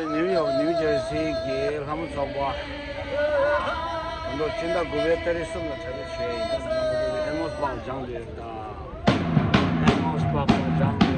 뉴욕, 뉴저시 길 한번 써봐. 너 진짜 고베터리 숨을 차게 쉬어. 나 에모스 방 장들다. 에모스 방 장들.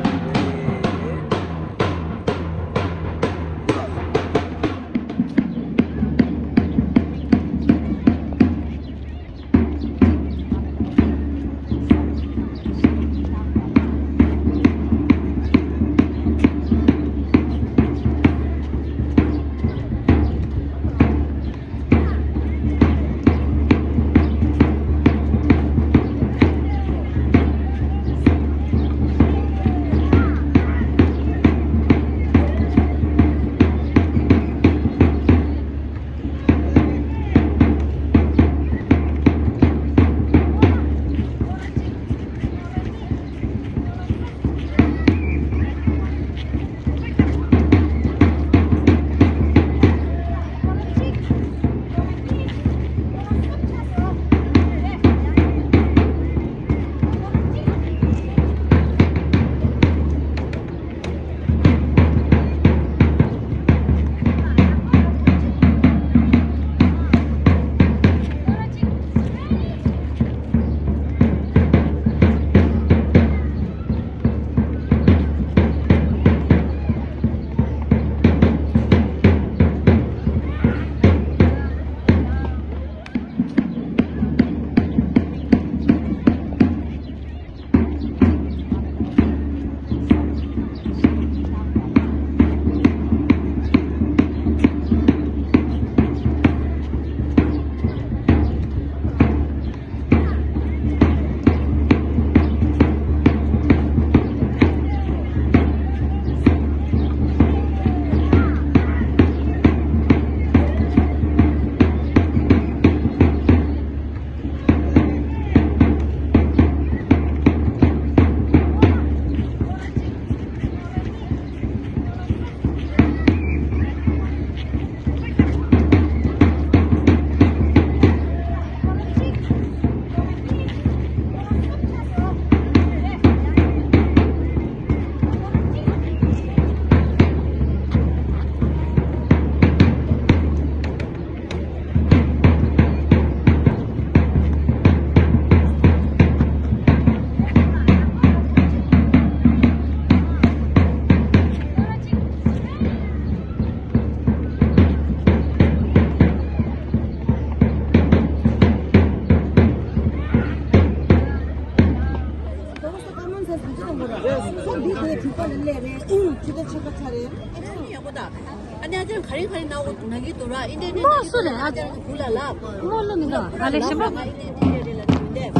안녕하세요. 가리가리 나오고 나기 돌아. 이제는 뭐 소리 하지? 불라라. 뭘로니까 알레시마 네.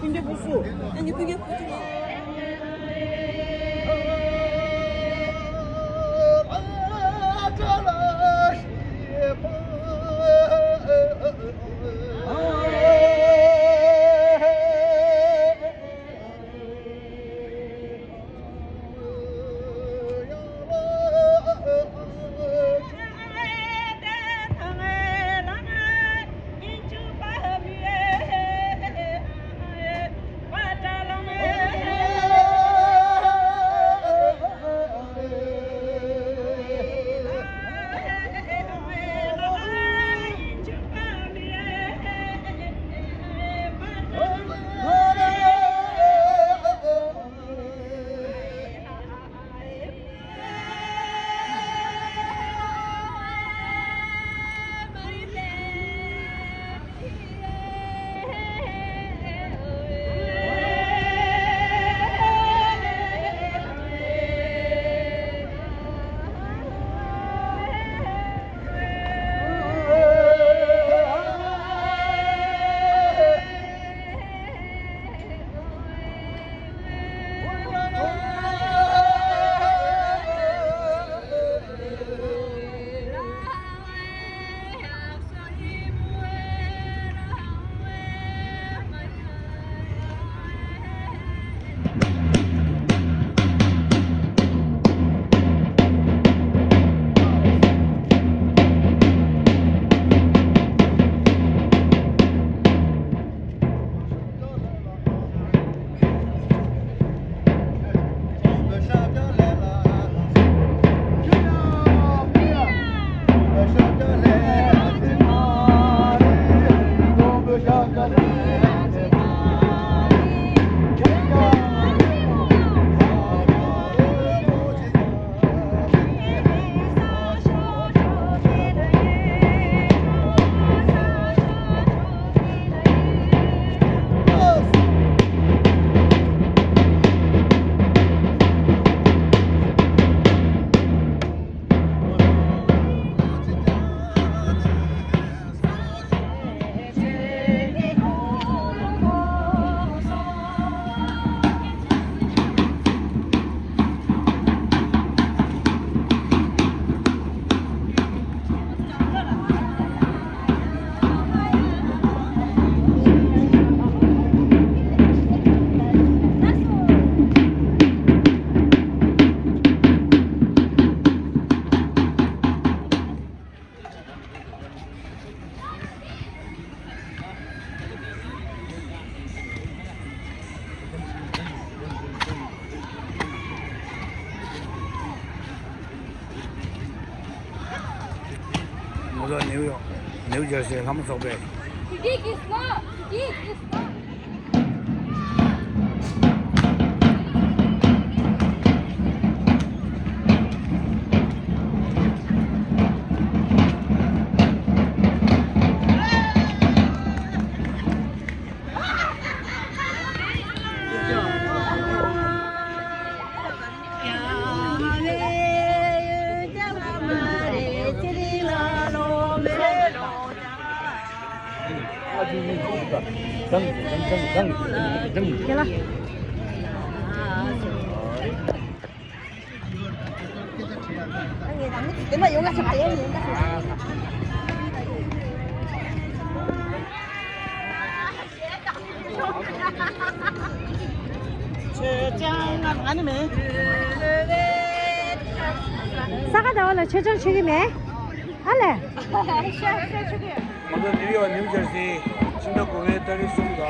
근데 무슨? 아니 그게 무슨? Hãy subscribe cho kênh Ghiền Mì Gõ để không bỏ lỡ 说纽约市他们说呗。给了。啥个到了？车站去的没？好嘞。我说纽约新的国外这里送的，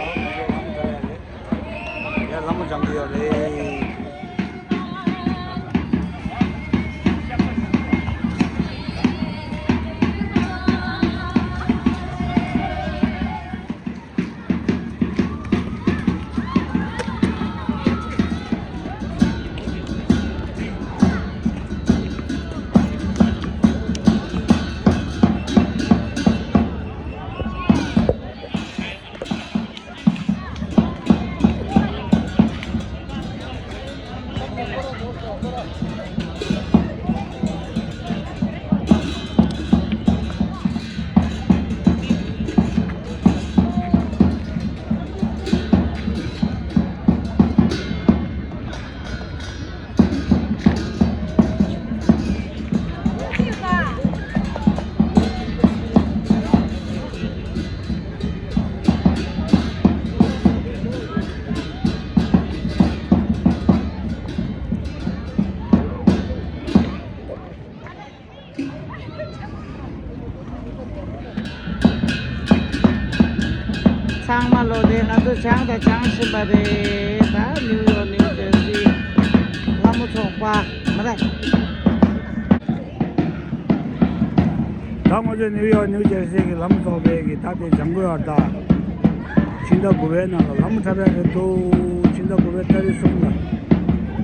也那么长的嘞。장말로데 나도 장다 장시바데 다 뉴저지 너무 좋아 그래 다음에 뉴저지 너무 좋아하기 다들 장고였다 진짜 구배나 너무 잘해도 진짜 구배 때리 쏜다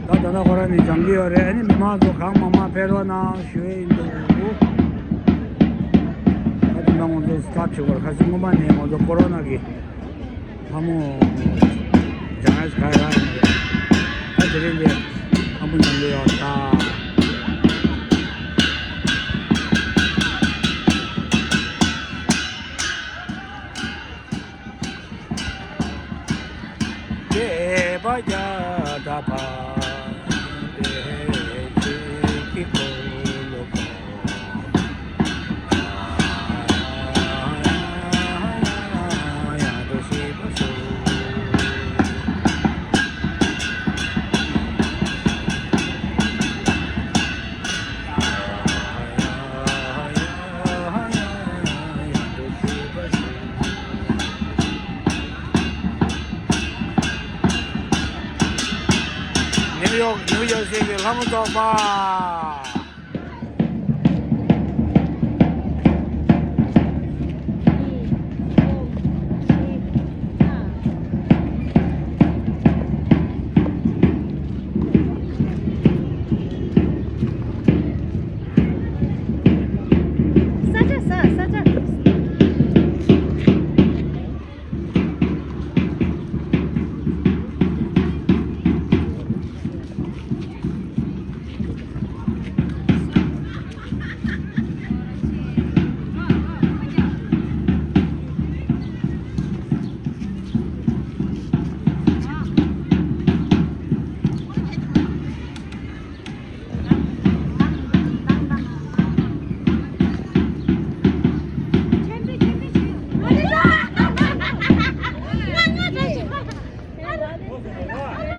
다들 거라니 장기열에 아니 미마도 강마마 페로나 슈에인도 다들 나오도 스타트를 가진 것만 해 모두 코로나기 아무 장에서 가야 하는데 아들이 이제 한번 정도였다 대바자 다파 뉴저지를 한번 더 봐.